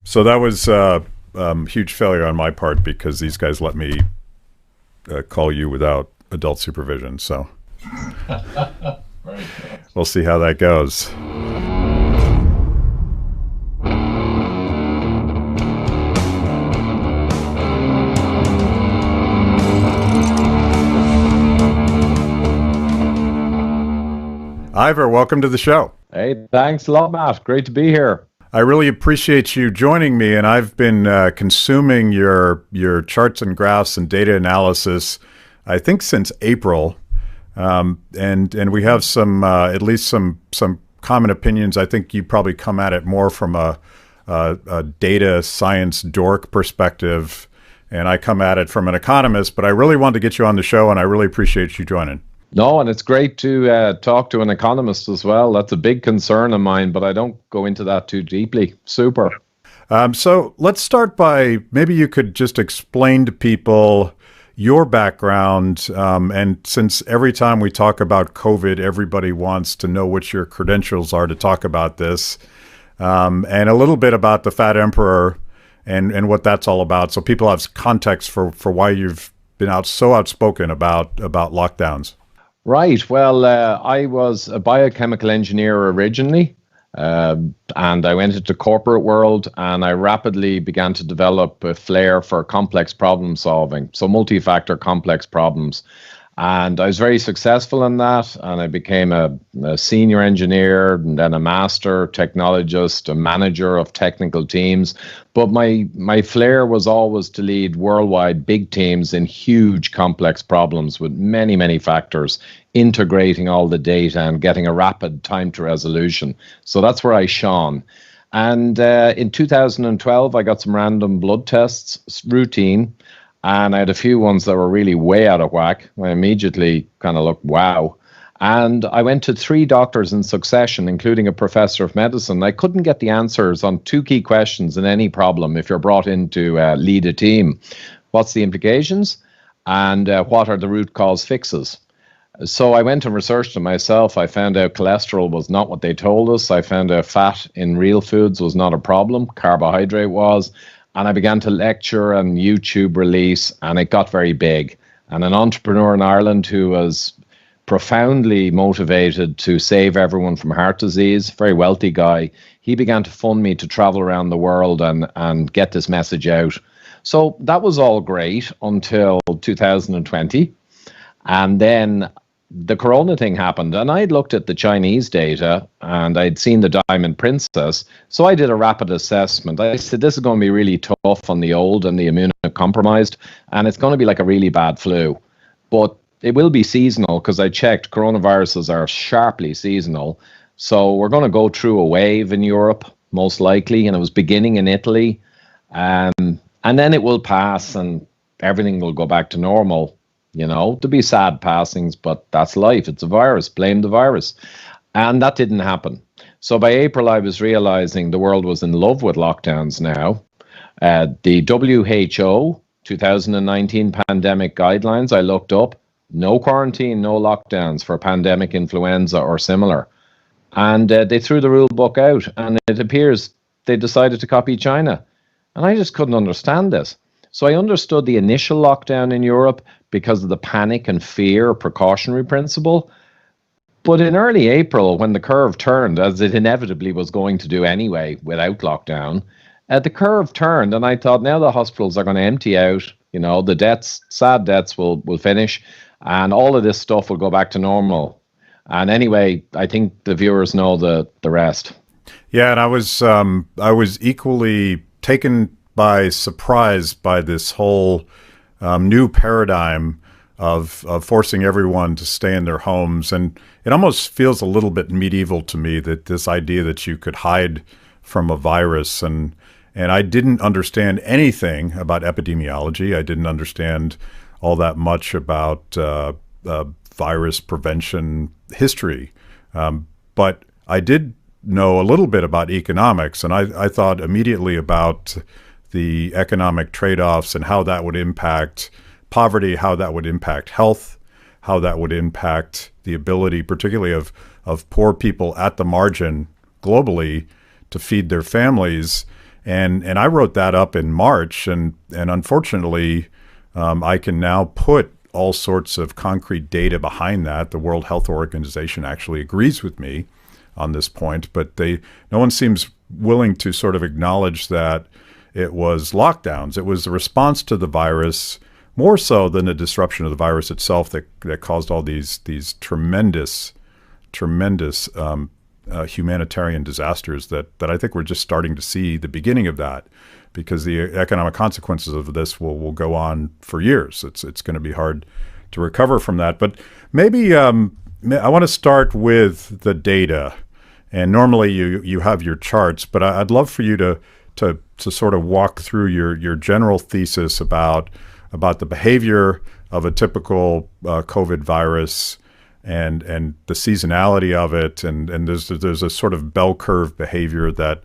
So that was huge failure on my part because these guys let me call you without adult supervision. So we'll see how that goes. Ivor, welcome to the show. Hey, thanks a lot, Matt. Great to be here. I really appreciate you joining me, and I've been consuming your charts and graphs and data analysis, I think since April, and we have some at least some common opinions. I think you probably come at it more from a data science dork perspective, and I come at it from an economist. But I really wanted to get you on the show, and I really appreciate you joining. No, and it's great to talk to an economist as well. That's a big concern of mine, but I don't go into that too deeply. Super. So let's start by maybe you could just explain to people your background. And since every time we talk about COVID, everybody wants to know what your credentials are to talk about this, and a little bit about the Fat Emperor and what that's all about. So people have context for why you've been so outspoken about lockdowns. Right. Well, I was a biochemical engineer originally, and I went into corporate world, and I rapidly began to develop a flair for complex problem solving, so multi-factor complex problems. And I was very successful in that, and I became a senior engineer, and then a master technologist, a manager of technical teams. But my flair was always to lead worldwide big teams in huge complex problems with many, many factors, integrating all the data and getting a rapid time to resolution. So that's where I shone. And in 2012, I got some random blood tests, routine, and I had a few ones that were really way out of whack. I immediately kind of looked, wow. And I went to 3 doctors in succession, including a professor of medicine. I couldn't get the answers on 2 key questions in any problem if you're brought in to lead a team. What's the implications? And what are the root cause fixes? So I went and researched it myself. I found out cholesterol was not what they told us. I found out fat in real foods was not a problem. Carbohydrate was. And I began to lecture and YouTube release, and it got very big. And an entrepreneur in Ireland who was profoundly motivated to save everyone from heart disease, very wealthy guy, he began to fund me to travel around the world and get this message out. So that was all great until 2020. And then the corona thing happened, and I'd looked at the Chinese data and I'd seen the Diamond Princess. So I did a rapid assessment. I said, this is going to be really tough on the old and the immunocompromised, and it's going to be like a really bad flu. But it will be seasonal because I checked coronaviruses are sharply seasonal. So we're going to go through a wave in Europe, most likely, and it was beginning in Italy. And then it will pass and everything will go back to normal. You know, to be sad passings, but that's life. It's a virus. Blame the virus. And that didn't happen. So by April, I was realizing the world was in love with lockdowns now. The WHO 2019 pandemic guidelines, I looked up, no quarantine, no lockdowns for pandemic influenza or similar. And they threw the rule book out, and it appears they decided to copy China. And I just couldn't understand this. So I understood the initial lockdown in Europe because of the panic and fear precautionary principle. But in early April, when the curve turned, as it inevitably was going to do anyway without lockdown, the curve turned, and I thought now the hospitals are going to empty out. You know, the deaths, sad deaths will finish, and all of this stuff will go back to normal. And anyway, I think the viewers know the rest. Yeah, and I was equally taken by surprise by this whole new paradigm of forcing everyone to stay in their homes. And it almost feels a little bit medieval to me, that this idea that you could hide from a virus. And I didn't understand anything about epidemiology. I didn't understand all that much about virus prevention history. But I did know a little bit about economics, and I thought immediately about the economic trade-offs and how that would impact poverty, how that would impact health, how that would impact the ability, particularly of poor people at the margin globally, to feed their families. And I wrote that up in March, and unfortunately, I can now put all sorts of concrete data behind that. The World Health Organization actually agrees with me on this point, but no one seems willing to sort of acknowledge that it was lockdowns. It was the response to the virus more so than the disruption of the virus itself that caused all these tremendous humanitarian disasters that I think we're just starting to see the beginning of that, because the economic consequences of this will go on for years. It's going to be hard to recover from that. But maybe I want to start with the data. And normally you have your charts, but I'd love for you to sort of walk through your general thesis about the behavior of a typical COVID virus and the seasonality of it, and there's a sort of bell curve behavior that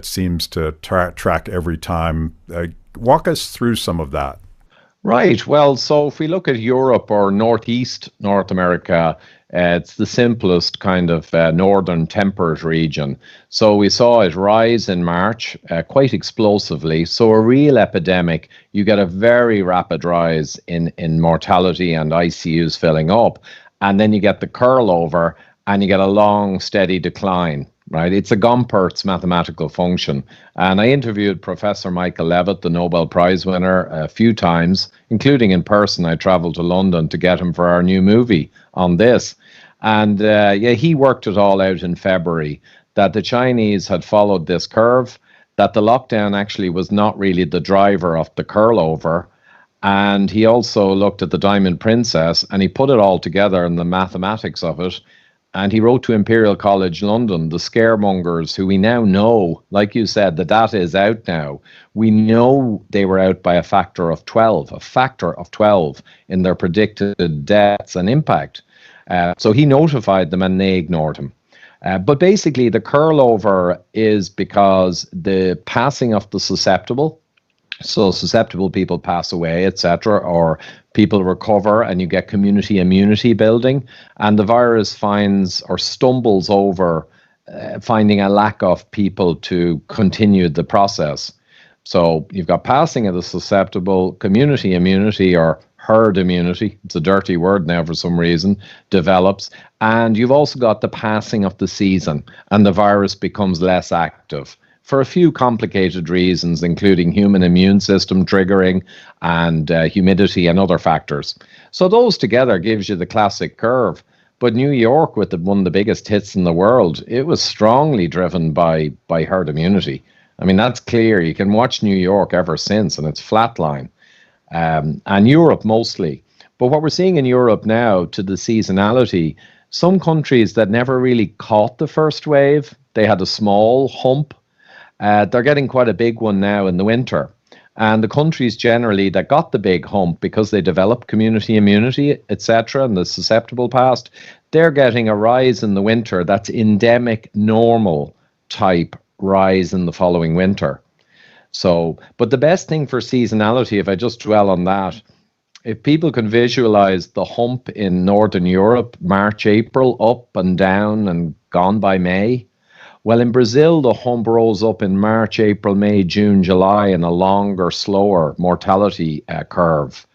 seems to track every time. Walk us through some of that. Right. Well, so if we look at Europe or Northeast North America, it's the simplest kind of northern temperate region. So we saw it rise in March quite explosively. So a real epidemic, you get a very rapid rise in mortality and ICUs filling up. And then you get the curl over and you get a long, steady decline. Right, it's a Gompertz mathematical function. And I interviewed Professor Michael Levitt, the Nobel Prize winner, a few times, including in person. I traveled to London to get him for our new movie on this. And he worked it all out in February, that the Chinese had followed this curve, that the lockdown actually was not really the driver of the curl over. And he also looked at the Diamond Princess and he put it all together in the mathematics of it. And he wrote to Imperial College London, the scaremongers, who we now know, like you said, the data is out now. We know they were out by a factor of 12 in their predicted deaths and impact. So he notified them and they ignored him. But basically, the curl over is because the passing of the susceptible, so susceptible people pass away, etc., or people recover and you get community immunity building, and the virus finds or stumbles over finding a lack of people to continue the process. So you've got passing of the susceptible, community immunity or herd immunity, it's a dirty word now for some reason, develops, and you've also got the passing of the season and the virus becomes less active, for a few complicated reasons, including human immune system triggering and humidity and other factors. So those together gives you the classic curve. But New York, with one of the biggest hits in the world, it was strongly driven by herd immunity. I mean, that's clear. You can watch New York ever since, and it's flatline. And Europe mostly. But what we're seeing in Europe now, to the seasonality, some countries that never really caught the first wave, they had a small hump. They're getting quite a big one now in the winter. And the countries generally that got the big hump because they developed community immunity, etc., and the susceptible past, they're getting a rise in the winter that's endemic, normal type rise in the following winter. So, but the best thing for seasonality, if I just dwell on that, if people can visualize the hump in Northern Europe, March, April, up and down and gone by May, well, in Brazil, the hump rose up in March, April, May, June, July in a longer, slower mortality curve.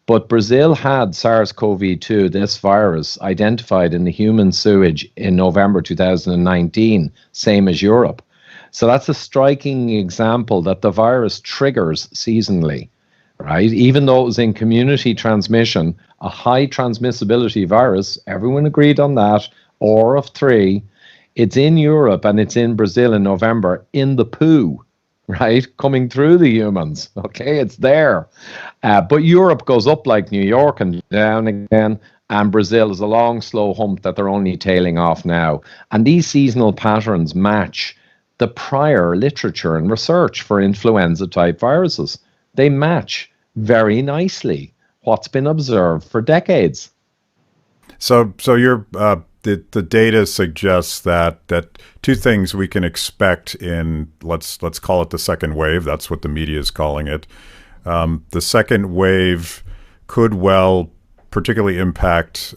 But Brazil had SARS-CoV-2, this virus, identified in the human sewage in November 2019, same as Europe. So that's a striking example that the virus triggers seasonally, right? Even though it was in community transmission, a high transmissibility virus, everyone agreed on that, or of 3, it's in Europe and it's in Brazil in November in the poo, right? Coming through the humans. Okay, it's there. But Europe goes up like New York and down again. And Brazil is a long, slow hump that they're only tailing off now. And these seasonal patterns match the prior literature and research for influenza-type viruses. They match very nicely what's been observed for decades. So you're... The data suggests that two things we can expect in, let's call it the second wave. That's what the media is calling it. The second wave could well particularly impact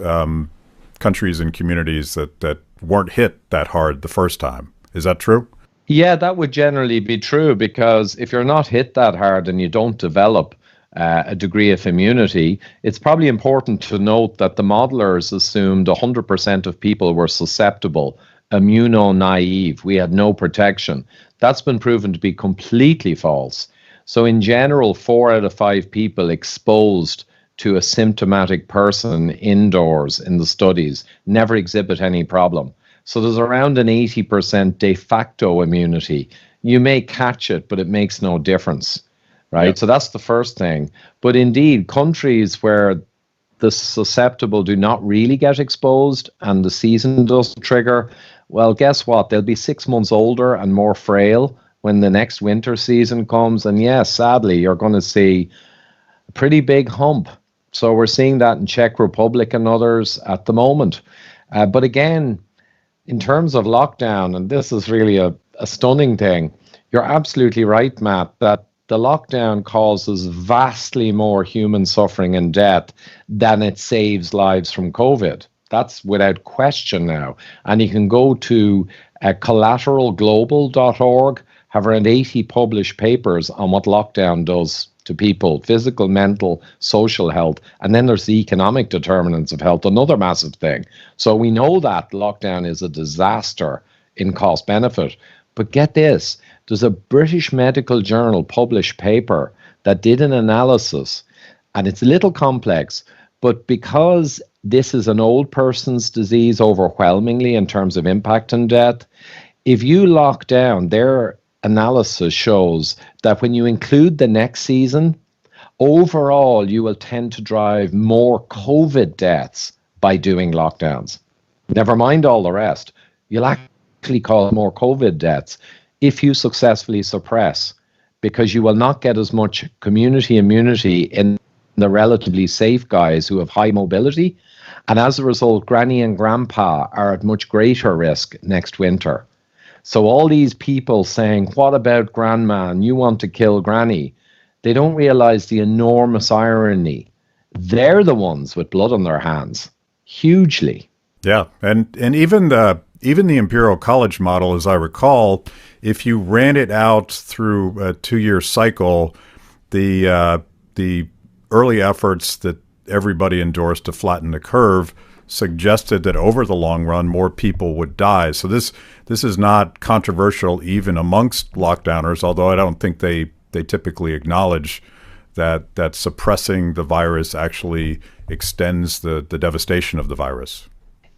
countries and communities that weren't hit that hard the first time. Is that true? Yeah, that would generally be true because if you're not hit that hard and you don't develop a degree of immunity, it's probably important to note that the modelers assumed 100% of people were susceptible, immuno-naive. We had no protection. That's been proven to be completely false. So, in general, 4 out of 5 people exposed to a symptomatic person indoors in the studies never exhibit any problem. So there's around an 80% de facto immunity. You may catch it, but it makes no difference, right? Yep. So that's the first thing. But indeed, countries where the susceptible do not really get exposed and the season doesn't trigger, well, guess what? They'll be 6 months older and more frail when the next winter season comes. And yes, sadly, you're going to see a pretty big hump. So we're seeing that in Czech Republic and others at the moment. But again, in terms of lockdown, and this is really a stunning thing, you're absolutely right, Matt, that the lockdown causes vastly more human suffering and death than it saves lives from COVID. That's without question now. And you can go to collateralglobal.org, have around 80 published papers on what lockdown does to people, physical, mental, social health. And then there's the economic determinants of health, another massive thing. So we know that lockdown is a disaster in cost benefit. But get this, there's a British medical journal published paper that did an analysis, and it's a little complex, but because this is an old person's disease overwhelmingly in terms of impact and death, if you lock down, their analysis shows that when you include the next season, overall, you will tend to drive more COVID deaths by doing lockdowns. Never mind all the rest. You'll actually cause more COVID deaths if you successfully suppress, because you will not get as much community immunity in the relatively safe guys who have high mobility. And as a result, granny and grandpa are at much greater risk next winter. So all these people saying, what about grandma? And you want to kill granny? They don't realize the enormous irony. They're the ones with blood on their hands, hugely. Yeah, and even the Imperial College model, as I recall, if you ran it out through a 2-year cycle, the early efforts that everybody endorsed to flatten the curve suggested that over the long run, more people would die. So this is not controversial even amongst lockdowners, although I don't think they typically acknowledge that suppressing the virus actually extends the devastation of the virus.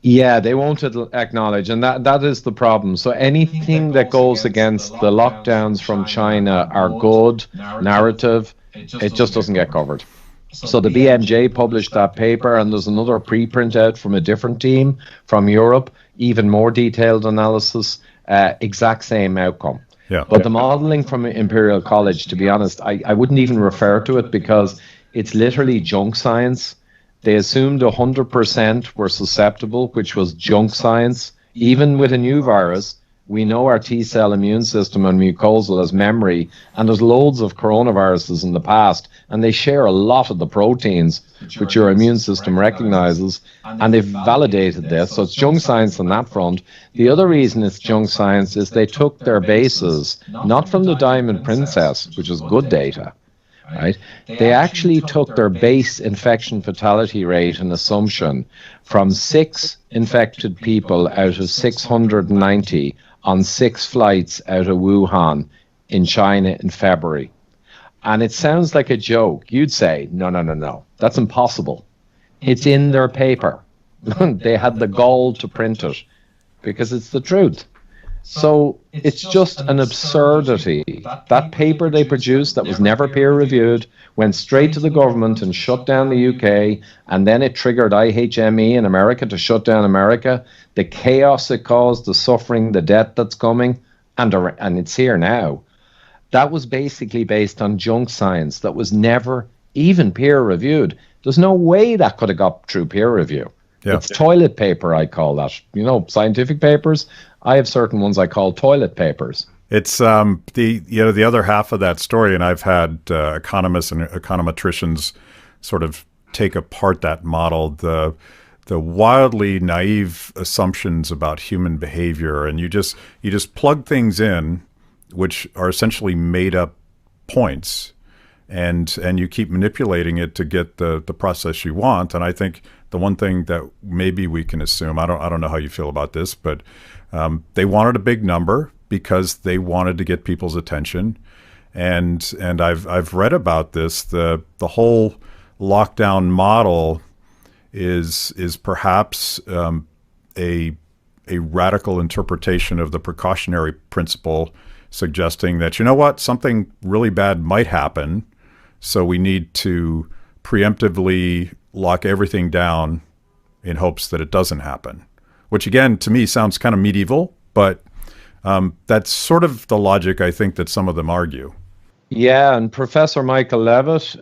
Yeah, they won't acknowledge, and that is the problem. So anything that goes against the lockdowns from China are good narrative. It just doesn't get covered. So the BMJ published that paper, and there's another preprint out from a different team from Europe, even more detailed analysis, exact same outcome. Yeah. But the modeling from Imperial College, to be honest, I wouldn't even refer to it because it's literally junk science. They assumed 100% were susceptible, which was junk science. Even with a new virus, we know our T-cell immune system and mucosal has memory, and there's loads of coronaviruses in the past, and they share a lot of the proteins which your immune system recognizes, and they've validated this, so it's junk science on that front. The other reason it's junk science is they took their bases, not from the Diamond Princess, which is good data, right? They actually took their base infection fatality rate and assumption from 6 infected people out of 690 on 6 flights out of Wuhan in China in February. And it sounds like a joke. You'd say, no, that's impossible. It's in their paper. They had the gall to print it because it's the truth. So it's just an absurdity. That paper they produced that was never peer reviewed went straight to the government and shut down the UK, and then it triggered IHME in America to shut down America. The chaos it caused, the suffering, the death that's coming, and it's here now. That was basically based on junk science that was never even peer reviewed. There's no way that could have got through peer review. Yeah. It's toilet paper, I call that. You know, scientific papers. I have certain ones I call toilet papers. It's the other half of that story, and I've had economists and econometricians sort of take apart that model. the wildly naive assumptions about human behavior, and you just plug things in, which are essentially made up points, and you keep manipulating it to get the process you want. And I think the one thing that maybe we can assume, I don't know how you feel about this, but they wanted a big number because they wanted to get people's attention. And I've read about this. The whole lockdown model is perhaps a radical interpretation of the precautionary principle, suggesting that, you know what, something really bad might happen, so we need to preemptively lock everything down in hopes that it doesn't happen. Which again, to me, sounds kind of medieval, but that's sort of the logic I think that some of them argue. Yeah, and Professor Michael Levitt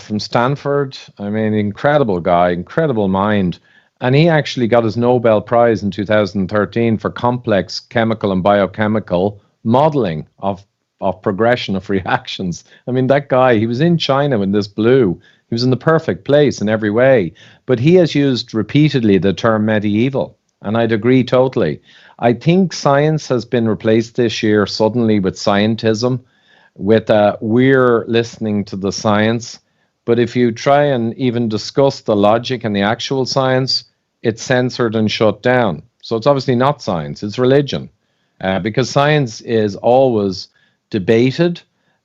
from Stanford, I mean, incredible guy, incredible mind. And he actually got his Nobel Prize in 2013 for complex chemical and biochemical modeling of progression of reactions. I mean, that guy, he was in China when this blew. He was in the perfect place in every way. But he has used repeatedly the term medieval, and I'd agree totally. I think science has been replaced this year suddenly with scientism, with we're listening to the science. But if you try and even discuss the logic and the actual science, it's censored and shut down. So it's obviously not science, it's religion. Because science is always debated,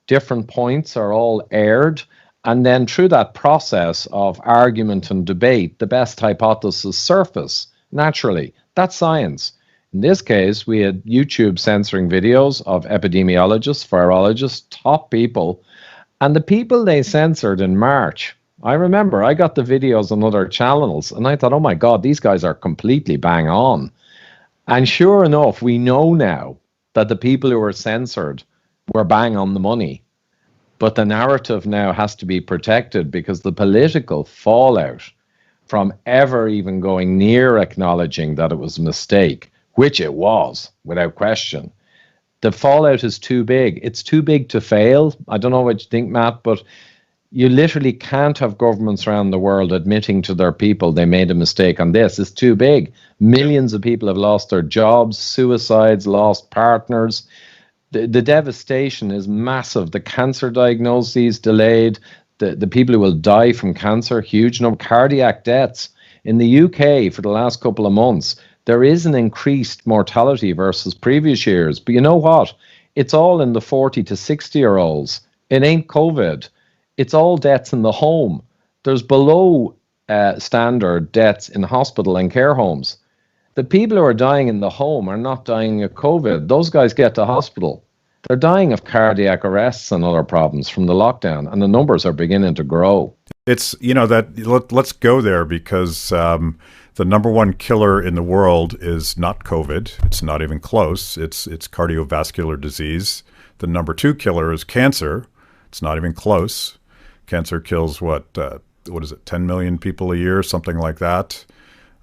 different points are all aired, and then through that process of argument and debate, the best hypothesis surface naturally. That's science. In this case, we had YouTube censoring videos of epidemiologists, virologists, top people, and the people they censored in March. I remember I got the videos on other channels and I thought, oh my God, these guys are completely bang on. And sure enough, we know now that the people who were censored were bang on the money. But the narrative now has to be protected because the political fallout from ever even going near acknowledging that it was a mistake, which it was, without question, the fallout is too big. It's too big to fail. I don't know what you think, Matt, but you literally can't have governments around the world admitting to their people they made a mistake on this. It's too big. Millions of people have lost their jobs, suicides, lost partners. The devastation is massive. The cancer diagnoses delayed. The people who will die from cancer, huge number. Cardiac deaths. In the UK, for the last couple of months, there is an increased mortality versus previous years. But you know what? It's all in the 40 to 60-year-olds. It ain't COVID. It's all deaths in the home. There's below standard deaths in hospital and care homes. The people who are dying in the home are not dying of COVID. Those guys get to hospital. They're dying of cardiac arrests and other problems from the lockdown, and the numbers are beginning to grow. It's, let's go there because the number one killer in the world is not COVID. It's not even close. It's cardiovascular disease. The number two killer is cancer. It's not even close. Cancer kills what is it, 10 million people a year, something like that.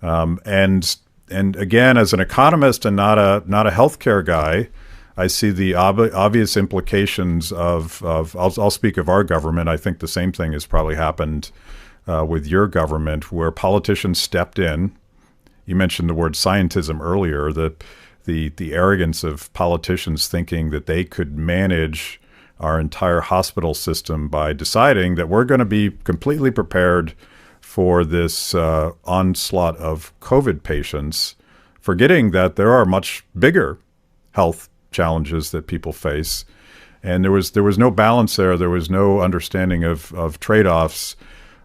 And again, as an economist and not a healthcare guy, I see the obvious implications of I'll speak of our government. I think the same thing has probably happened with your government, where politicians stepped in. You mentioned the word scientism earlier, the arrogance of politicians thinking that they could manage our entire hospital system by deciding that we're going to be completely prepared for this onslaught of COVID patients, forgetting that there are much bigger health challenges that people face. And there was no balance there. There was no understanding of trade-offs.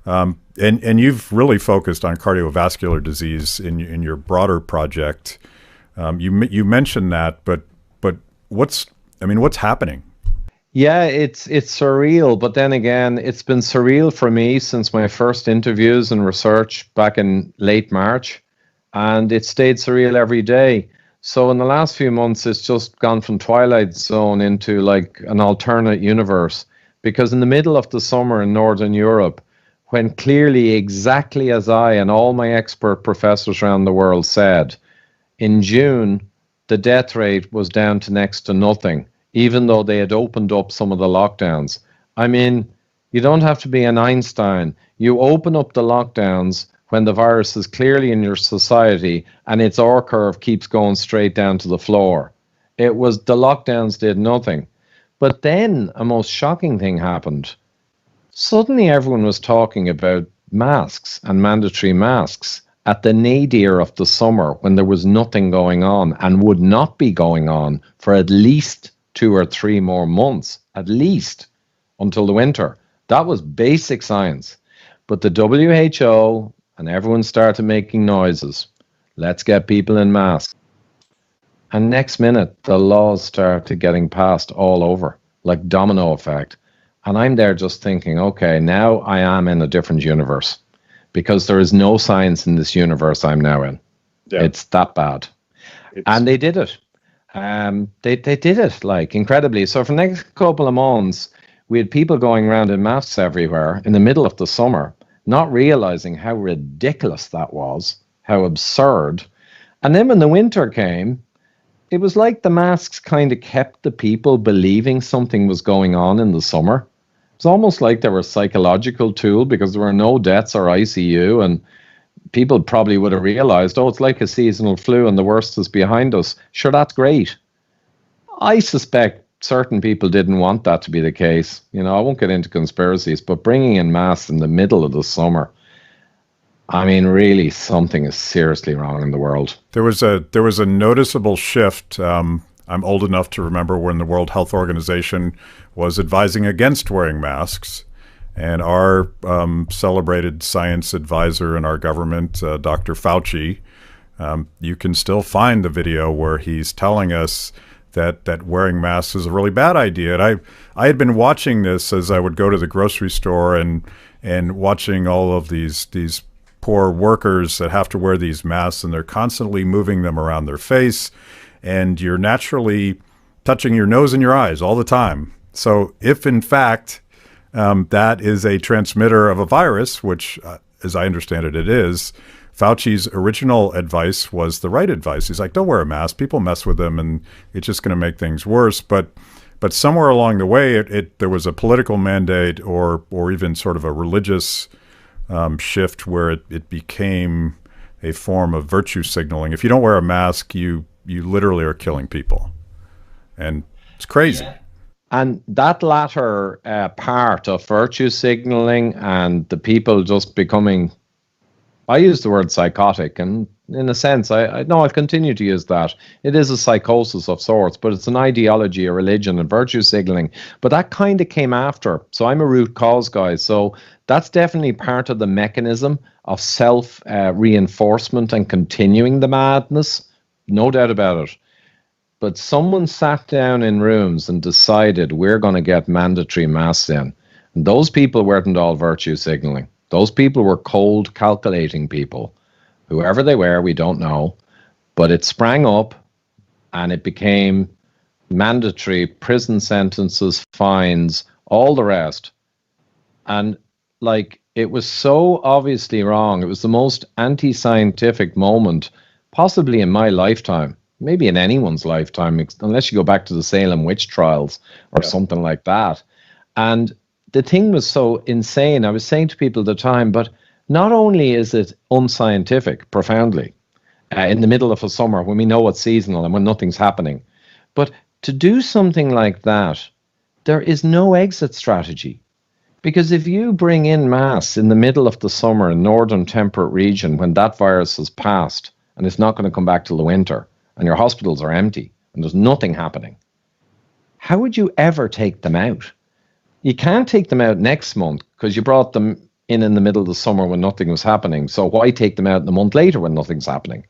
And you've really focused on cardiovascular disease in your broader project. You mentioned that, but what's happening? Yeah, it's surreal, but then again, it's been surreal for me since my first interviews and research back in late March, and it stayed surreal every day. So in the last few months, it's just gone from Twilight Zone into like an alternate universe, because in the middle of the summer in Northern Europe, when clearly exactly as I and all my expert professors around the world said, in June, the death rate was down to next to nothing, even though they had opened up some of the lockdowns. I mean, you don't have to be an Einstein. You open up the lockdowns when the virus is clearly in your society and its R curve keeps going straight down to the floor. It was the lockdowns did nothing. But then a most shocking thing happened. Suddenly everyone was talking about masks and mandatory masks at the nadir of the summer when there was nothing going on and would not be going on for at least 2 or 3 more months, at least until the winter. That was basic science. But the WHO and everyone started making noises. Let's get people in masks. And next minute, the laws started getting passed all over, like domino effect. And I'm there just thinking, okay, now I am in a different universe because there is no science in this universe I'm now in. Yeah. It's that bad. And they did it. They did it, like, incredibly. So for the next couple of months, we had people going around in masks everywhere in the middle of the summer, not realizing how ridiculous that was, how absurd. And then when the winter came, it was like the masks kind of kept the people believing something was going on in the summer. It's almost like they were a psychological tool because there were no deaths or ICU, and people probably would have realized, oh, it's like a seasonal flu and the worst is behind us. Sure, that's great. I suspect certain people didn't want that to be the case. You know, I won't get into conspiracies, but bringing in masks in the middle of the summer, I mean, really, something is seriously wrong in the world. There was a noticeable shift. I'm old enough to remember when the World Health Organization was advising against wearing masks. And our celebrated science advisor in our government, Dr. Fauci, you can still find the video where he's telling us that wearing masks is a really bad idea. And I had been watching this as I would go to the grocery store and watching all of these poor workers that have to wear these masks, and they're constantly moving them around their face, and you're naturally touching your nose and your eyes all the time. So if in fact that is a transmitter of a virus, which as I understand it, it is, Fauci's original advice was the right advice. He's like, don't wear a mask. People mess with them, and it's just going to make things worse. But somewhere along the way, there was a political mandate or even sort of a religious shift where it became a form of virtue signaling. If you don't wear a mask, you literally are killing people. And it's crazy. Yeah. And that latter part of virtue signaling and the people just becoming, I use the word psychotic, and in a sense, I'll continue to use that. It is a psychosis of sorts, but it's an ideology, a religion, and virtue signaling. But that kind of came after. So I'm a root cause guy. So that's definitely part of the mechanism of self-reinforcement and continuing the madness. No doubt about it. But someone sat down in rooms and decided we're going to get mandatory masks in. And those people weren't all virtue signaling. Those people were cold, calculating people. Whoever they were, we don't know. But it sprang up and it became mandatory prison sentences, fines, all the rest. And like, it was so obviously wrong. It was the most anti-scientific moment, possibly in my lifetime. Maybe in anyone's lifetime, unless you go back to the Salem witch trials or something like that. And the thing was so insane. I was saying to people at the time, but not only is it unscientific, profoundly, in the middle of a summer when we know it's seasonal and when nothing's happening, but to do something like that, there is no exit strategy. Because if you bring in masks in the middle of the summer in northern temperate region when that virus has passed and it's not going to come back till the winter, and your hospitals are empty and there's nothing happening, how would you ever take them out? You can't take them out next month because you brought them in the middle of the summer when nothing was happening. So why take them out in a month later when nothing's happening?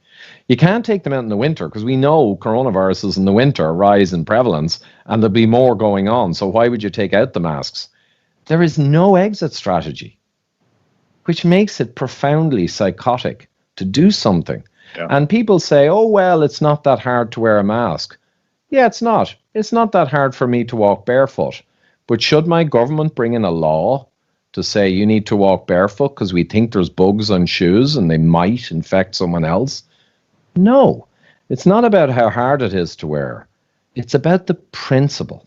You can't take them out in the winter because we know coronaviruses in the winter rise in prevalence and there'll be more going on. So why would you take out the masks? There is no exit strategy, which makes it profoundly psychotic to do something. Yeah. And people say, oh, well, it's not that hard to wear a mask. Yeah, it's not. It's not that hard for me to walk barefoot. But should my government bring in a law to say you need to walk barefoot because we think there's bugs on shoes and they might infect someone else? No, it's not about how hard it is to wear. It's about the principle.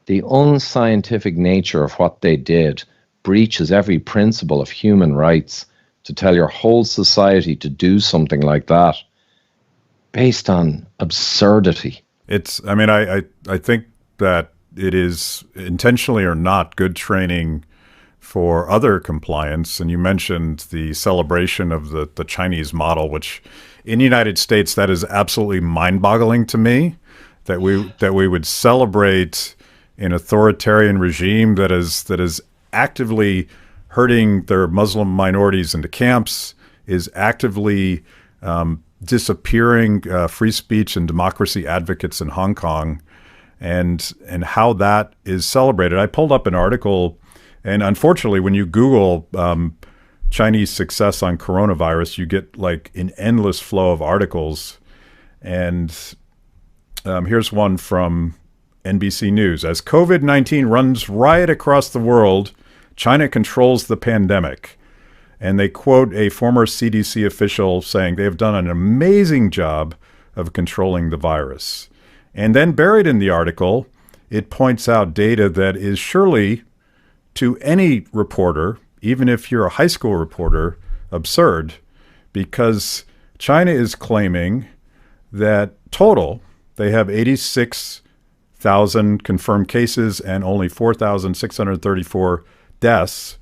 The unscientific nature of what they did breaches every principle of human rights to tell your whole society to do something like that based on absurdity. I mean, I think that it is intentionally or not good training for other compliance. And you mentioned the celebration of the Chinese model, which in the United States, that is absolutely mind-boggling to me, that we would celebrate an authoritarian regime that is actively hurting their Muslim minorities into camps, is actively disappearing free speech and democracy advocates in Hong Kong, and how that is celebrated. I pulled up an article, and unfortunately, when you Google Chinese success on coronavirus, you get like an endless flow of articles. And here's one from NBC News. As COVID-19 runs riot across the world, China controls the pandemic. And they quote a former CDC official saying they have done an amazing job of controlling the virus. And then buried in the article, it points out data that is surely, to any reporter, even if you're a high school reporter, absurd, because China is claiming that total, they have 86,000 confirmed cases and only 4,634 deaths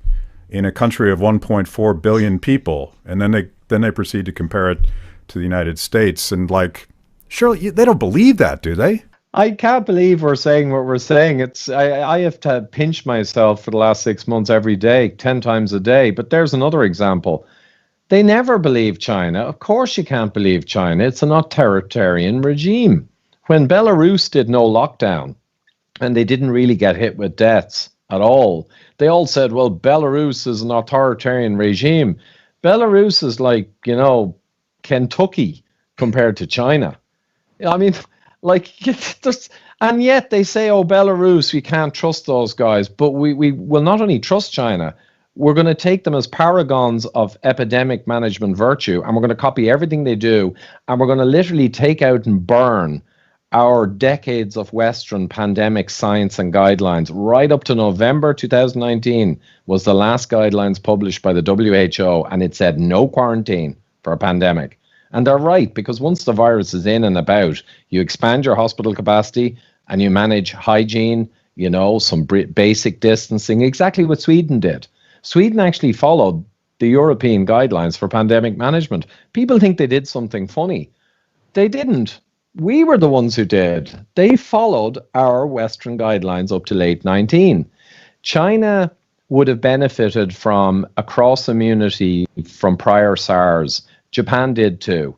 in a country of 1.4 billion people. And then they proceed to compare it to the United States. And like, surely they don't believe that, do they? I can't believe we're saying what we're saying. I have to pinch myself for the last 6 months every day, 10 times a day. But there's another example. They never believe China. Of course you can't believe China. It's an authoritarian regime. When Belarus did no lockdown and they didn't really get hit with deaths at all, they all said, well, Belarus is an authoritarian regime. Belarus is like, Kentucky compared to China. I mean, like, and yet they say, oh, Belarus, we can't trust those guys. But we will not only trust China, we're going to take them as paragons of epidemic management virtue, and we're going to copy everything they do, and we're going to literally take out and burn our decades of Western pandemic science and guidelines. Right up to November 2019 was the last guidelines published by the WHO, and it said no quarantine for a pandemic. And they're right, because once the virus is in and about, you expand your hospital capacity and you manage hygiene, some basic distancing, exactly what Sweden did. Sweden actually followed the European guidelines for pandemic management. People think they did something funny. They didn't. We were the ones who did. They followed our Western guidelines up to late 19. China would have benefited from a cross immunity from prior SARS. Japan did too.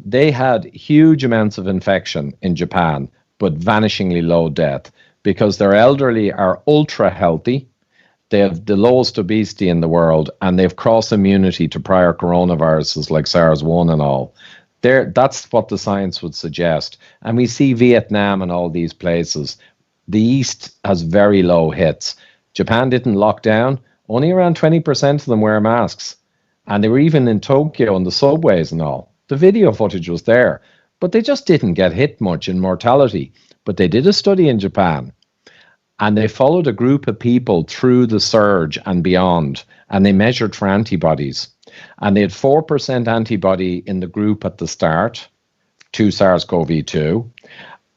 They had huge amounts of infection in Japan, but vanishingly low death because their elderly are ultra healthy. They have the lowest obesity in the world, and they have cross immunity to prior coronaviruses like SARS-1 and all. That's what the science would suggest. And we see Vietnam and all these places. The East has very low hits. Japan didn't lock down. Only around 20% of them wear masks. And they were even in Tokyo on the subways and all. The video footage was there. But they just didn't get hit much in mortality. But they did a study in Japan. And they followed a group of people through the surge and beyond. And they measured for antibodies. And they had 4% antibody in the group at the start to SARS-CoV-2.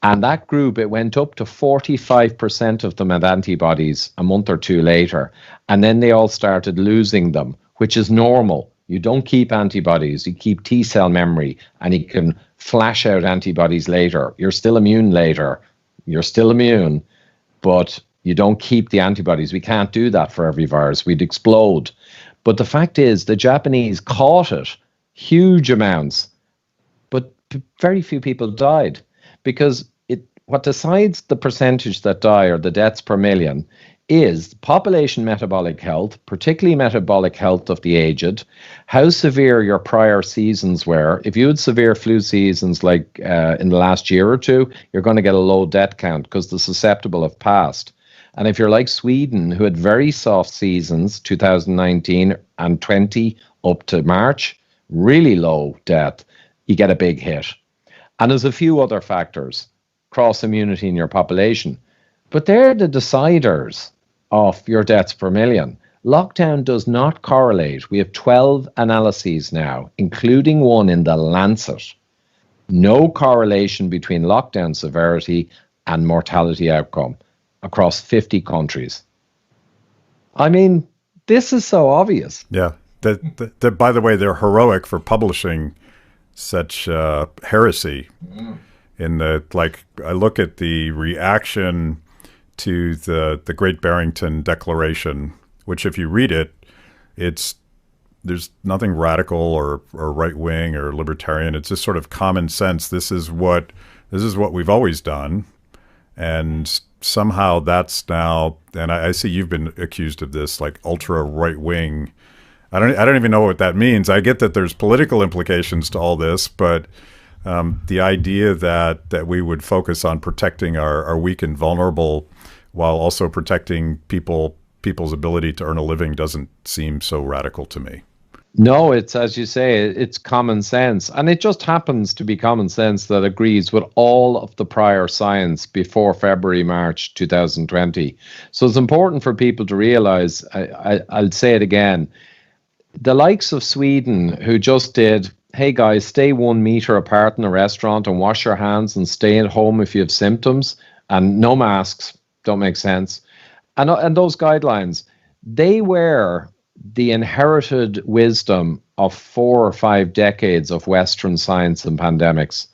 And that group, it went up to 45% of them had antibodies a month or two later. And then they all started losing them, which is normal. You don't keep antibodies, you keep T-cell memory, and you can flash out antibodies later. You're still immune later. You're still immune, but you don't keep the antibodies. We can't do that for every virus. We'd explode. But the fact is, the Japanese caught it, huge amounts, but very few people died, because what decides the percentage that die, or the deaths per million, is population metabolic health, particularly metabolic health of the aged, how severe your prior seasons were. If you had severe flu seasons like in the last year or two, you're going to get a low death count because the susceptible have passed. And if you're like Sweden, who had very soft seasons, 2019 and 20 up to March, really low death, you get a big hit. And there's a few other factors, cross immunity in your population, but they're the deciders of your deaths per million. Lockdown does not correlate. We have 12 analyses now, including one in the Lancet. No correlation between lockdown severity and mortality outcome across 50 countries. I mean, this is so obvious. Yeah. By the way, they're heroic for publishing such heresy. In the, like, I look at the reaction to the Great Barrington Declaration, which if you read it, there's nothing radical or right wing or libertarian. It's just sort of common sense. This is what we've always done, and somehow that's now. And I see you've been accused of this, like ultra right wing. I don't even know what that means. I get that there's political implications to all this, but the idea that we would focus on protecting our weak and vulnerable while also protecting people's ability to earn a living doesn't seem so radical to me. No, it's, as you say, it's common sense. And it just happens to be common sense that agrees with all of the prior science before February, March 2020. So it's important for people to realize, I'll say it again, the likes of Sweden, who just did, hey guys, stay 1 meter apart in a restaurant and wash your hands and stay at home if you have symptoms and no masks, don't make sense. And those guidelines, they were the inherited wisdom of 4 or 5 decades of Western science and pandemics.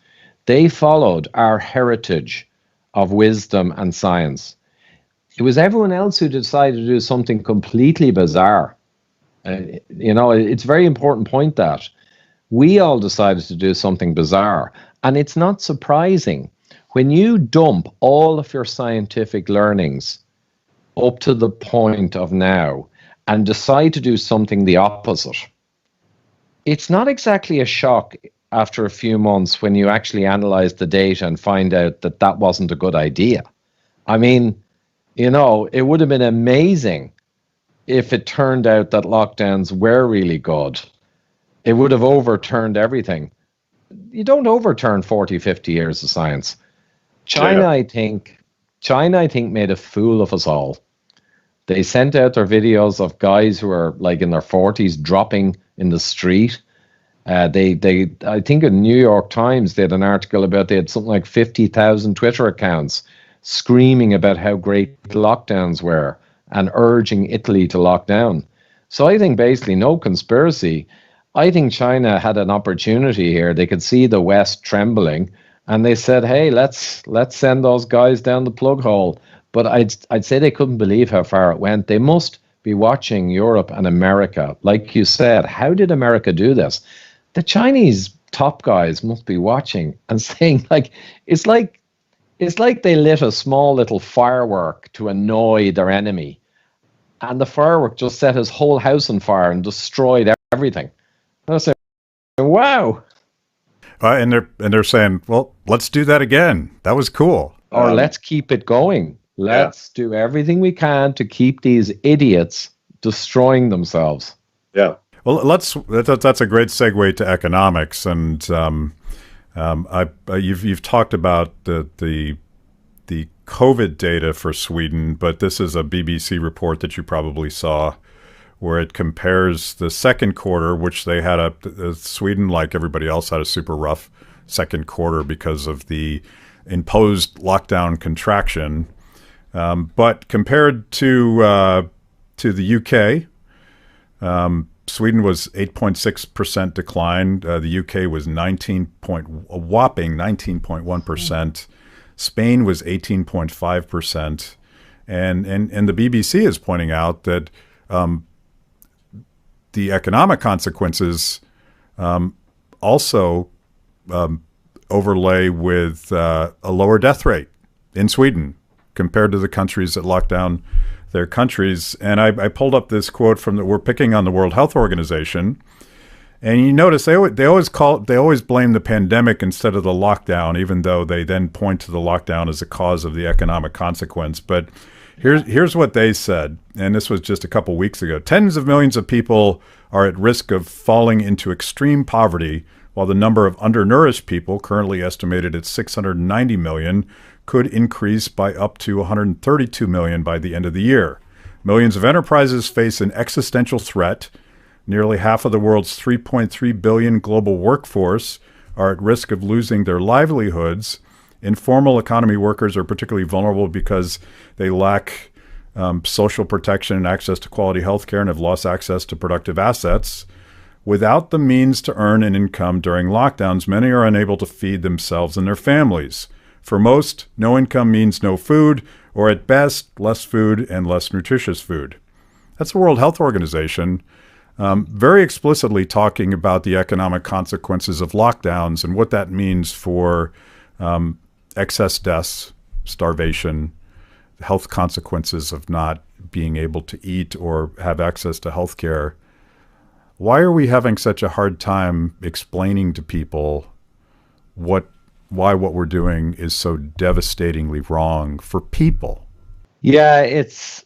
They followed our heritage of wisdom and science. It was everyone else who decided to do something completely bizarre. It's a very important point that we all decided to do something bizarre. And it's not surprising when you dump all of your scientific learnings up to the point of now and decide to do something the opposite. It's not exactly a shock after a few months when you actually analyze the data and find out that that wasn't a good idea. I mean, it would have been amazing if it turned out that lockdowns were really good. It would have overturned everything. You don't overturn 40, 50 years of science. China, I think, made a fool of us all. They sent out their videos of guys who are like in their 40s dropping in the street. I think in New York Times, they had an article about they had something like 50,000 Twitter accounts screaming about how great lockdowns were and urging Italy to lock down. So I think basically no conspiracy. I think China had an opportunity here. They could see the West trembling and they said, hey, let's send those guys down the plug hole. But I'd say they couldn't believe how far it went. They must be watching Europe and America. Like you said, how did America do this? The Chinese top guys must be watching and saying, it's like they lit a small little firework to annoy their enemy. And the firework just set his whole house on fire and destroyed everything. And I was saying, wow. And they're saying, well, let's do that again. That was cool. Or let's keep it going. Let's do everything we can to keep these idiots destroying themselves. Yeah. Well, that's a great segue to economics, and you've talked about the COVID data for Sweden, but this is a BBC report that you probably saw, where it compares the second quarter, which they had Sweden, like everybody else, had a super rough second quarter because of the imposed lockdown contraction. But compared to the UK, Sweden was 8.6% decline. The UK was a whopping 19.1%. Spain was 18.5%. And the BBC is pointing out that the economic consequences also overlay with a lower death rate in Sweden compared to the countries that locked down their countries. And I pulled up this quote from we're picking on the World Health Organization, and you notice they always blame the pandemic instead of the lockdown, even though they then point to the lockdown as a cause of the economic consequence. But here's what they said, and this was just a couple weeks ago. Tens of millions of people are at risk of falling into extreme poverty, while the number of undernourished people, currently estimated at 690 million, could increase by up to 132 million by the end of the year. Millions of enterprises face an existential threat. Nearly half of the world's 3.3 billion global workforce are at risk of losing their livelihoods. Informal economy workers are particularly vulnerable because they lack social protection and access to quality health care and have lost access to productive assets. Without the means to earn an income during lockdowns, many are unable to feed themselves and their families. For most, no income means no food, or at best, less food and less nutritious food. That's the World Health Organization very explicitly talking about the economic consequences of lockdowns and what that means for excess deaths, starvation, health consequences of not being able to eat or have access to health care. Why are we having such a hard time explaining to people why what we're doing is so devastatingly wrong for people? Yeah, it's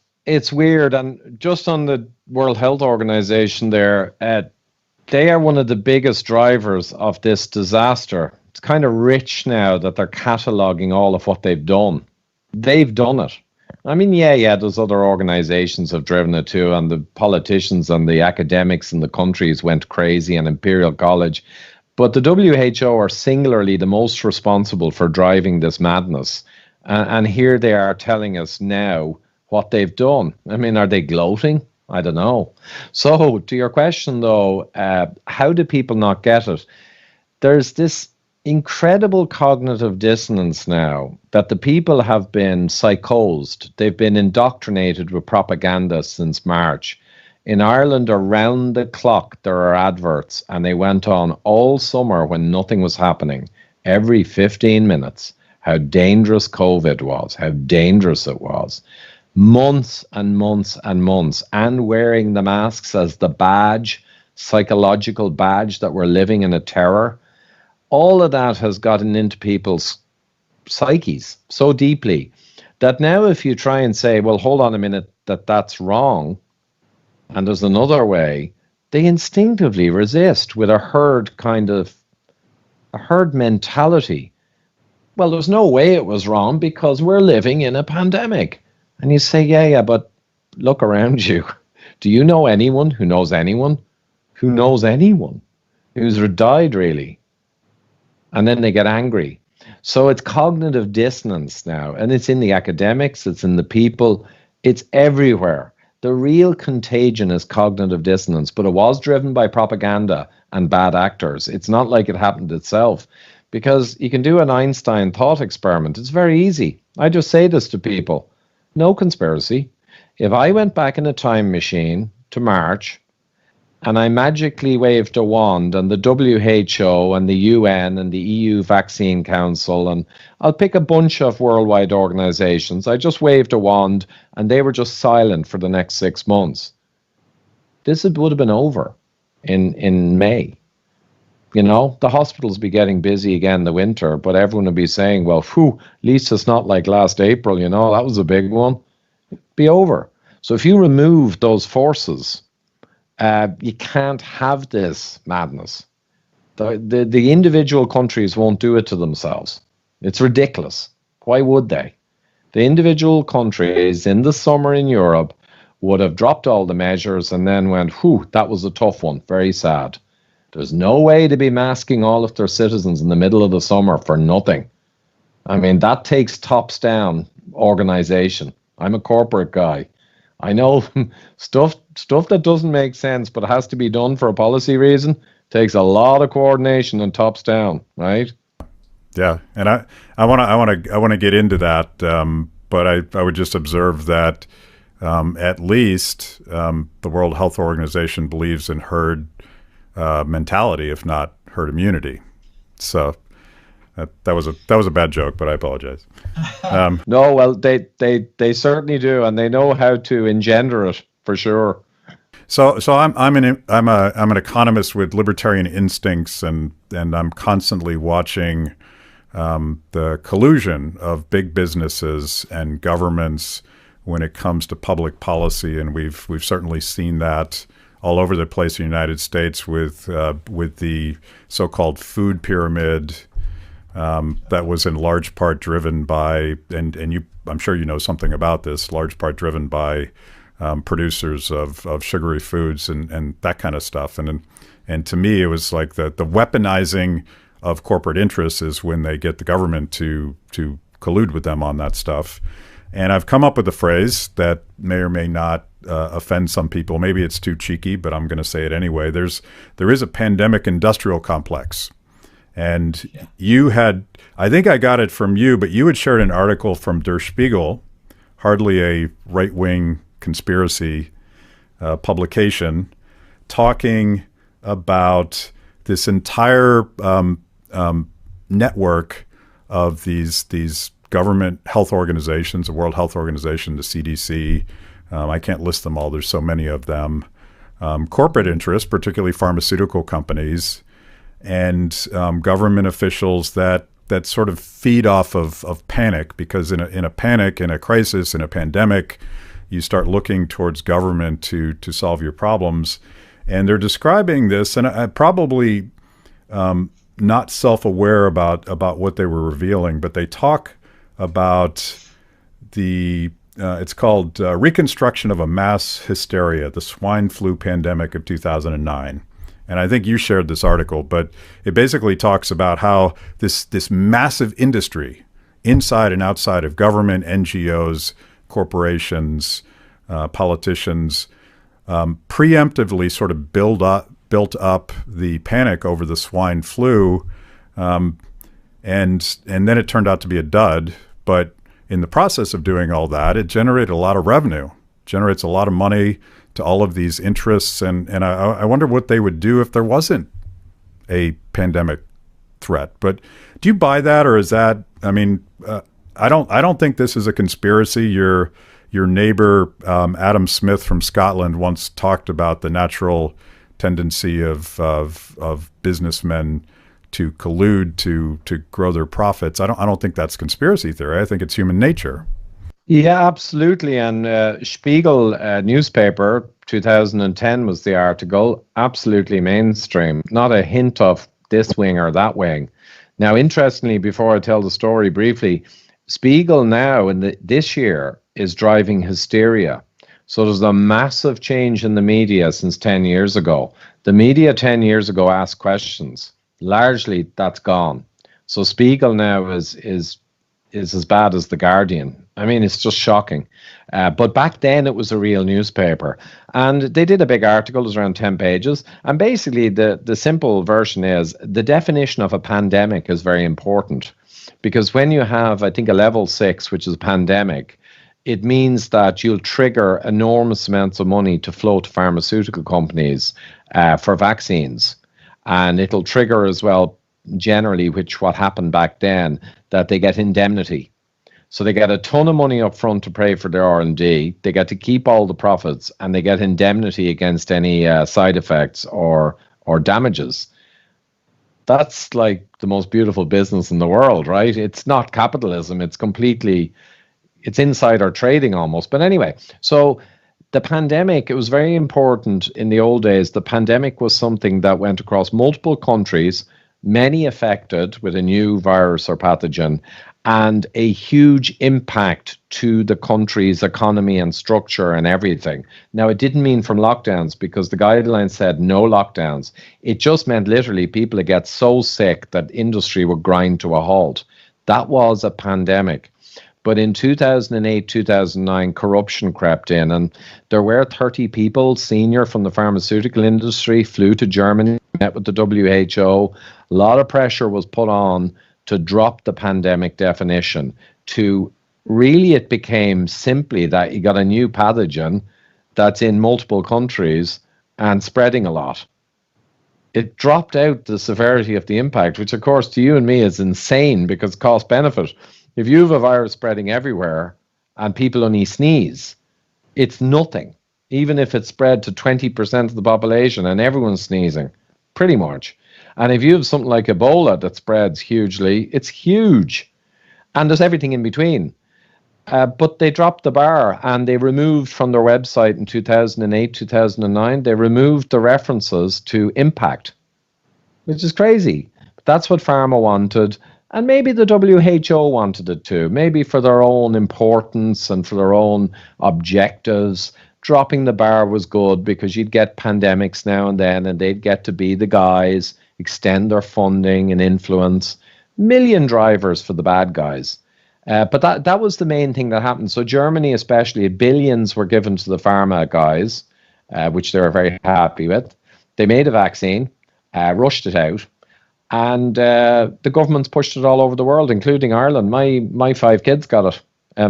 weird. And just on the World Health Organization there, they are one of the biggest drivers of this disaster. It's kind of rich now that they're cataloging all of what they've done. They've done it. I mean, yeah, there's other organizations have driven it too, and the politicians and the academics in the countries went crazy, and Imperial College. But the WHO are singularly the most responsible for driving this madness. And here they are telling us now what they've done. I mean, are they gloating? I don't know. So to your question, though, how do people not get it? There's this incredible cognitive dissonance now that the people have been psychosed. They've been indoctrinated with propaganda since March. In Ireland, around the clock, there are adverts, and they went on all summer when nothing was happening, every 15 minutes, how dangerous COVID was, how dangerous it was. Months and months and months, and wearing the masks as the badge, psychological badge that we're living in a terror. All of that has gotten into people's psyches so deeply that now if you try and say, well, hold on a minute, that's wrong, and there's another way, they instinctively resist with a herd mentality. Well, there's no way it was wrong because we're living in a pandemic. And you say, yeah, but look around you. Do you know anyone who knows anyone who knows anyone who's died, really? And then they get angry. So it's cognitive dissonance now, and it's in the academics, it's in the people, it's everywhere. The real contagion is cognitive dissonance, but it was driven by propaganda and bad actors. It's not like it happened itself, because you can do an Einstein thought experiment. It's very easy. I just say this to people. No conspiracy. If I went back in a time machine to March and I magically waved a wand, and the WHO and the UN and the EU Vaccine Council, and I'll pick a bunch of worldwide organizations, I just waved a wand and they were just silent for the next 6 months, this would have been over in May. You know, the hospitals be getting busy again in the winter, but everyone would be saying, well, at least it's not like last April, you know, that was a big one. It'd be over. So if you remove those forces, you can't have this madness. The individual countries won't do it to themselves. It's ridiculous. Why would they? The individual countries in the summer in Europe would have dropped all the measures and then went, that was a tough one, very sad. There's no way to be masking all of their citizens in the middle of the summer for nothing. I mean, that takes tops down organization. I'm a corporate guy. I know stuff that doesn't make sense but has to be done for a policy reason takes a lot of coordination and tops down, right? Yeah, and I want to get into that, but I would just observe that at least the World Health Organization believes in herd mentality, if not herd immunity. So that was a bad joke, but I apologize. No, well, they certainly do, and they know how to engender it for sure. So I'm an economist with libertarian instincts, and I'm constantly watching the collusion of big businesses and governments when it comes to public policy, and we've certainly seen that all over the place in the United States with the so-called food pyramid. That was in large part driven by, and I'm sure you know something about this, large part driven by producers of sugary foods and that kind of stuff. And to me, it was like the weaponizing of corporate interests is when they get the government to collude with them on that stuff. And I've come up with a phrase that may or may not offend some people. Maybe it's too cheeky, but I'm going to say it anyway. There is a pandemic industrial complex. And you had, I think I got it from you, but you had shared an article from Der Spiegel, hardly a right-wing conspiracy publication, talking about this entire network of these government health organizations, the World Health Organization, the CDC. I can't list them all. There's so many of them. Corporate interests, particularly pharmaceutical companies, and government officials that sort of feed off of panic, because in a panic, in a crisis, in a pandemic, you start looking towards government to solve your problems. And they're describing this, and I probably not self-aware about what they were revealing, but they talk about it's called Reconstruction of a Mass Hysteria, the Swine Flu Pandemic of 2009. And I think you shared this article, but it basically talks about how this massive industry inside and outside of government, NGOs, corporations, politicians, preemptively sort of built up the panic over the swine flu, and then it turned out to be a dud. But in the process of doing all that, it generated a lot of revenue, generates a lot of money to all of these interests, and I wonder what they would do if there wasn't a pandemic threat. But do you buy that, or is that? I mean, I don't think this is a conspiracy. Your neighbor Adam Smith from Scotland once talked about the natural tendency of businessmen to collude to grow their profits. I don't think that's conspiracy theory. I think it's human nature. Yeah, absolutely. And Spiegel newspaper, 2010 was the article, absolutely mainstream, not a hint of this wing or that wing. Now, interestingly, before I tell the story briefly, Spiegel now this year is driving hysteria. So there's a massive change in the media since 10 years ago. The media 10 years ago asked questions. Largely, that's gone. So Spiegel now is as bad as The Guardian. I mean, it's just shocking. But back then, it was a real newspaper. And they did a big article, it was around 10 pages. And basically, the simple version is the definition of a pandemic is very important. Because when you have, I think, a level 6, which is a pandemic, it means that you'll trigger enormous amounts of money to flow to pharmaceutical companies for vaccines. And it'll trigger as well, generally, what happened back then, that they get indemnity. So they get a ton of money up front to pay for their R&D. They get to keep all the profits, and they get indemnity against any side effects or damages. That's like the most beautiful business in the world, right? It's not capitalism. It's insider trading almost. But anyway, so the pandemic, it was very important in the old days. The pandemic was something that went across multiple countries, many affected with a new virus or pathogen, and a huge impact to the country's economy and structure and everything. Now, it didn't mean from lockdowns, because the guidelines said no lockdowns. It just meant literally people would get so sick that industry would grind to a halt. That was a pandemic. But in 2008, 2009, corruption crept in, and there were 30 people, senior from the pharmaceutical industry, flew to Germany, met with the WHO. A lot of pressure was put on to drop the pandemic definition. To really, it became simply that you got a new pathogen that's in multiple countries and spreading a lot. It dropped out the severity of the impact, which of course to you and me is insane, because cost benefit. If you have a virus spreading everywhere and people only sneeze, it's nothing. Even if it's spread to 20% of the population and everyone's sneezing, pretty much. And if you have something like Ebola that spreads hugely, it's huge. And there's everything in between. But they dropped the bar, and they removed from their website in 2008, 2009, they removed the references to impact, which is crazy. But that's what pharma wanted. And maybe the WHO wanted it too, maybe for their own importance and for their own objectives. dropping the bar was good because you'd get pandemics now and then, and they'd get to be the guys, extend their funding and influence. Million drivers for the bad guys. But that was the main thing that happened. So Germany especially, billions were given to the pharma guys, which they were very happy with. They made a vaccine, rushed it out, and the governments pushed it all over the world, including Ireland. My 5 kids got it.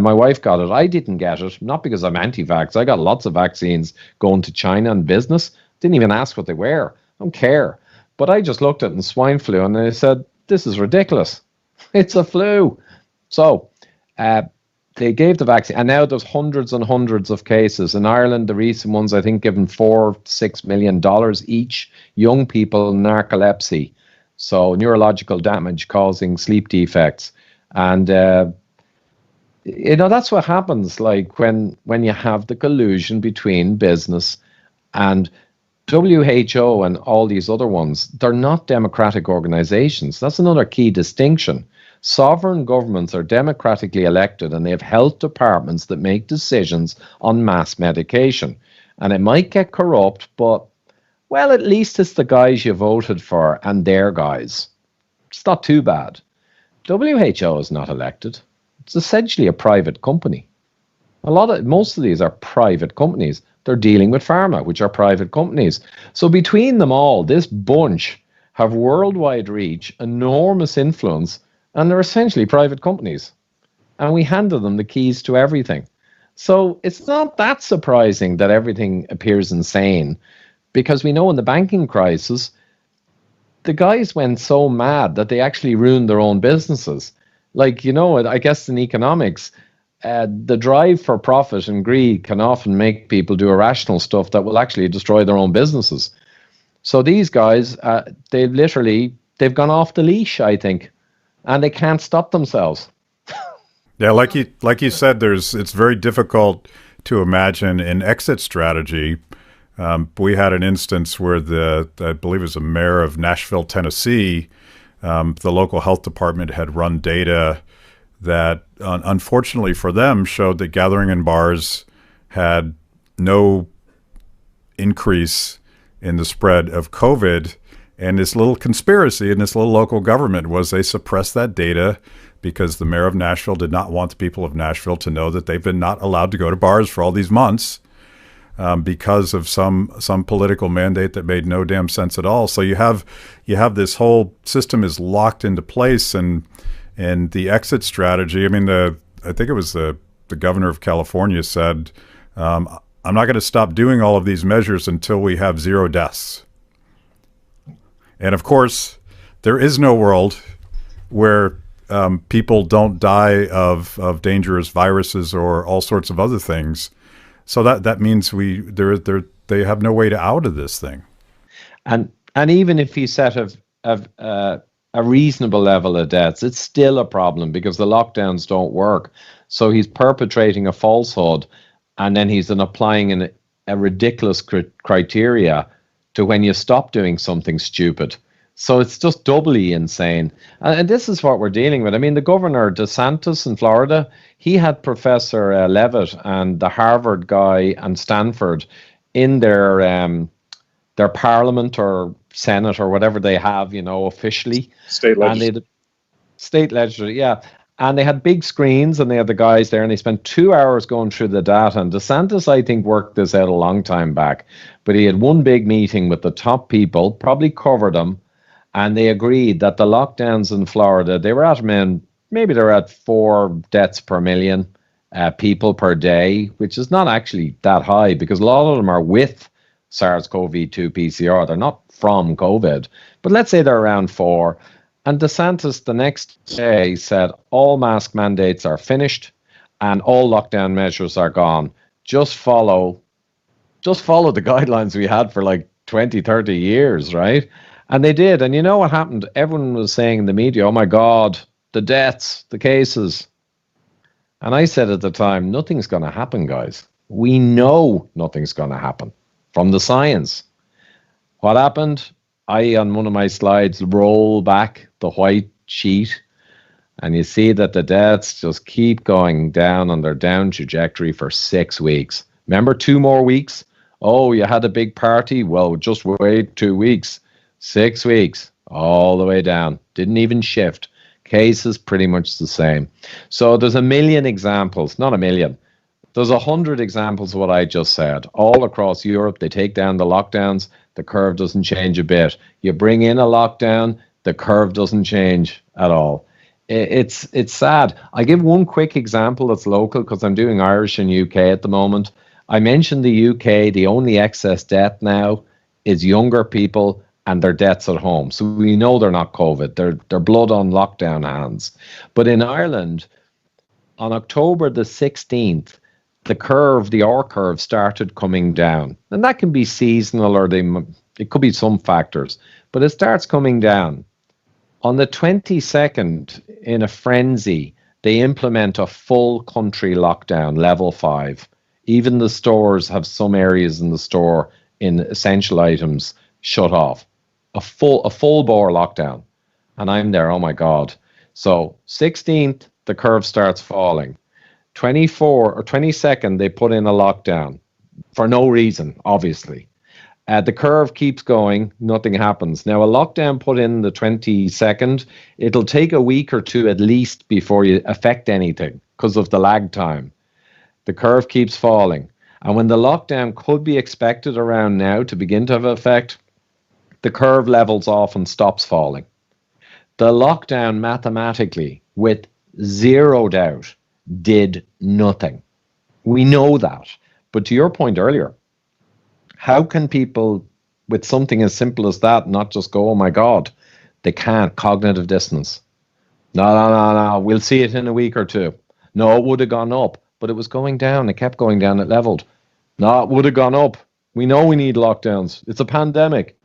My wife got it. I didn't get it, not because I'm anti-vax. I got lots of vaccines going to China and business. Didn't even ask what they were. I don't care. But I just looked at it in swine flu, and I said, this is ridiculous. It's a flu. So they gave the vaccine, and now there's hundreds and hundreds of cases. In Ireland, the recent ones, I think, given $4-6 million each. Young people, narcolepsy, so neurological damage causing sleep defects. And, that's what happens, like when you have the collusion between business and WHO and all these other ones. They're not democratic organizations. That's another key distinction. Sovereign governments are democratically elected, and they have health departments that make decisions on mass medication. And it might get corrupt, but, well, at least it's the guys you voted for and their guys. It's not too bad. WHO is not elected. It's essentially a private company. Most of these are private companies. They're dealing with pharma, which are private companies. So between them all, this bunch have worldwide reach, enormous influence, and they're essentially private companies. And we handed them the keys to everything. So it's not that surprising that everything appears insane, because we know in the banking crisis, the guys went so mad that they actually ruined their own businesses. Like, I guess in economics, the drive for profit and greed can often make people do irrational stuff that will actually destroy their own businesses. So these guys, they've gone off the leash, I think, and they can't stop themselves. Yeah, like you said, it's very difficult to imagine an exit strategy. We had an instance where I believe it was the mayor of Nashville, Tennessee, the local health department had run data that, unfortunately for them, showed that gathering in bars had no increase in the spread of COVID. And this little conspiracy in this little local government was they suppressed that data because the mayor of Nashville did not want the people of Nashville to know that they've been not allowed to go to bars for all these months because of some political mandate that made no damn sense at all. So you have this whole system is locked into place, and the exit strategy. I mean, I think it was the governor of California said, "I'm not going to stop doing all of these measures until we have 0 deaths." And of course, there is no world where people don't die of dangerous viruses or all sorts of other things. So that means they have no way to out of this thing. And even if you set a reasonable level of deaths, it's still a problem because the lockdowns don't work. So he's perpetrating a falsehood, and then he's then applying a ridiculous criteria to when you stop doing something stupid. So it's just doubly insane. And this is what we're dealing with. I mean, the governor, DeSantis in Florida, he had Professor Levitt and the Harvard guy and Stanford in their parliament or Senate or whatever they have, officially. State legislature. State legislature, yeah. And they had big screens, and they had the guys there, and they spent 2 hours going through the data. And DeSantis, I think, worked this out a long time back. But he had one big meeting with the top people, probably covered them, and they agreed that the lockdowns in Florida, they were at, maybe they're at 4 deaths per million people per day, which is not actually that high because a lot of them are with SARS-CoV-2 PCR. They're not from COVID. But let's say they're around 4. And DeSantis the next day said all mask mandates are finished and all lockdown measures are gone. Just follow the guidelines we had for like 20, 30 years, right? And they did. And you know what happened? Everyone was saying in the media, oh my God, the deaths, the cases. And I said at the time, nothing's going to happen, guys. We know nothing's going to happen from the science. What happened? I, on one of my slides, roll back the white sheet, and you see that the deaths just keep going down on their down trajectory for 6 weeks. Remember 2 more weeks? Oh, you had a big party? Well, just wait 2 weeks. 6 weeks, all the way down. Didn't even shift. Cases pretty much the same. So there's a million examples, not a million. There's 100 examples of what I just said. All across Europe, they take down the lockdowns, the curve doesn't change a bit. You bring in a lockdown, the curve doesn't change at all. It's sad. I give one quick example that's local because I'm doing Irish and UK at the moment. I mentioned the UK, the only excess death now is younger people and their deaths at home. So we know they're not COVID. They're blood on lockdown hands. But in Ireland, on October the 16th, the curve, the R curve, started coming down. And that can be seasonal or it could be some factors. But it starts coming down. On the 22nd, in a frenzy, they implement a full country lockdown, level 5. Even the stores have some areas in the store in essential items shut off. A full bore lockdown. And I'm there, oh my God. So 16th, the curve starts falling. 24 or 22nd, they put in a lockdown for no reason, obviously. The curve keeps going, nothing happens. Now, a lockdown put in the 22nd, it'll take a week or two at least before you affect anything because of the lag time. The curve keeps falling. And when the lockdown could be expected around now to begin to have effect, the curve levels off and stops falling. The lockdown mathematically, with zero doubt, did nothing. We know that. But to your point earlier, how can people with something as simple as that not just go, oh my God, they can't, cognitive dissonance. No, we'll see it in a week or two. No, it would have gone up, but it was going down. It kept going down, it leveled. No, it would have gone up. We know we need lockdowns. It's a pandemic.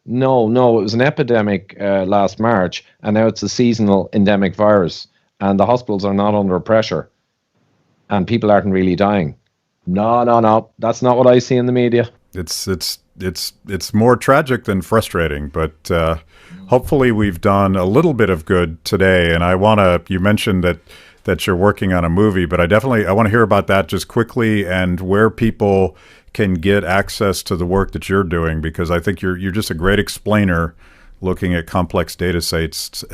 No, it was an epidemic last March, and now it's a seasonal endemic virus, and the hospitals are not under pressure, and people aren't really dying. No, that's not what I see in the media. It's more tragic than frustrating, but hopefully we've done a little bit of good today. And you mentioned that you're working on a movie, but I want to hear about that just quickly and where people can get access to the work that you're doing, because I think you're just a great explainer, looking at complex data sets,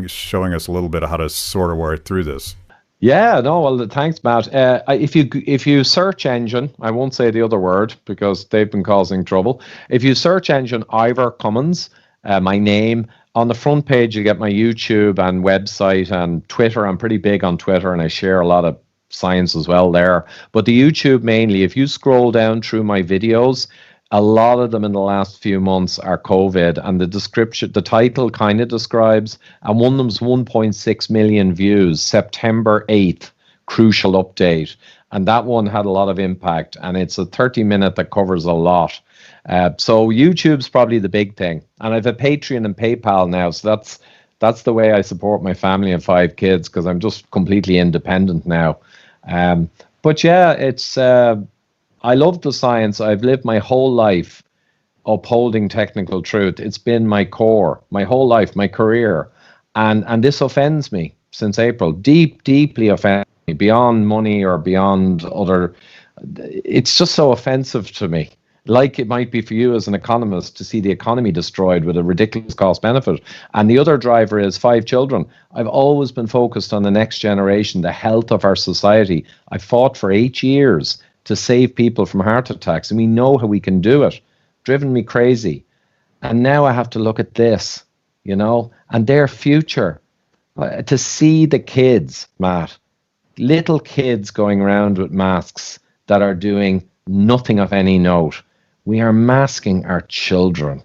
showing us a little bit of how to sort of work through this. Yeah, no, well, thanks, Matt. If you search engine, I won't say the other word because they've been causing trouble. If you search engine Ivor Cummins, my name, on the front page you get my YouTube and website and Twitter. I'm pretty big on Twitter and I share a lot of science as well there. But the YouTube mainly, if you scroll down through my videos, a lot of them in the last few months are COVID, and the title kind of describes, and one of them's 1.6 million views, September 8th, crucial update. And that one had a lot of impact, and it's a 30-minute that covers a lot. So YouTube's probably the big thing. And I have a Patreon and PayPal now, so that's the way I support my family and 5 kids, because I'm just completely independent now. But yeah, it's... I love the science. I've lived my whole life upholding technical truth. It's been my core, my whole life, my career. And this offends me since April. Deeply offends me, beyond money or beyond other. It's just so offensive to me. Like it might be for you as an economist to see the economy destroyed with a ridiculous cost benefit. And the other driver is 5 children. I've always been focused on the next generation, the health of our society. I fought for 8 years to save people from heart attacks, and we know how we can do it. Driven me crazy. And now I have to look at this, and their future. To see the kids, Matt, little kids going around with masks that are doing nothing of any note. We are masking our children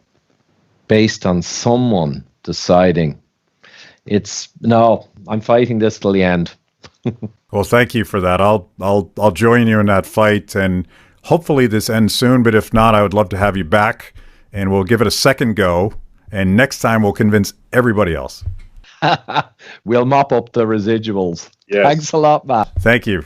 based on someone deciding. I'm fighting this till the end. Well, thank you for that. I'll join you in that fight, and hopefully this ends soon. But if not, I would love to have you back, and we'll give it a second go. And next time we'll convince everybody else. We'll mop up the residuals. Yes. Thanks a lot, Matt. Thank you.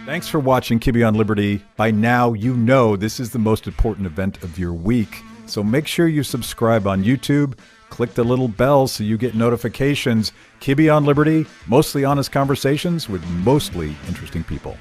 Thanks for watching Kibbe on Liberty. By now, you know this is the most important event of your week. So make sure you subscribe on YouTube. click the little bell so you get notifications. Kibbe on Liberty, mostly honest conversations with mostly interesting people.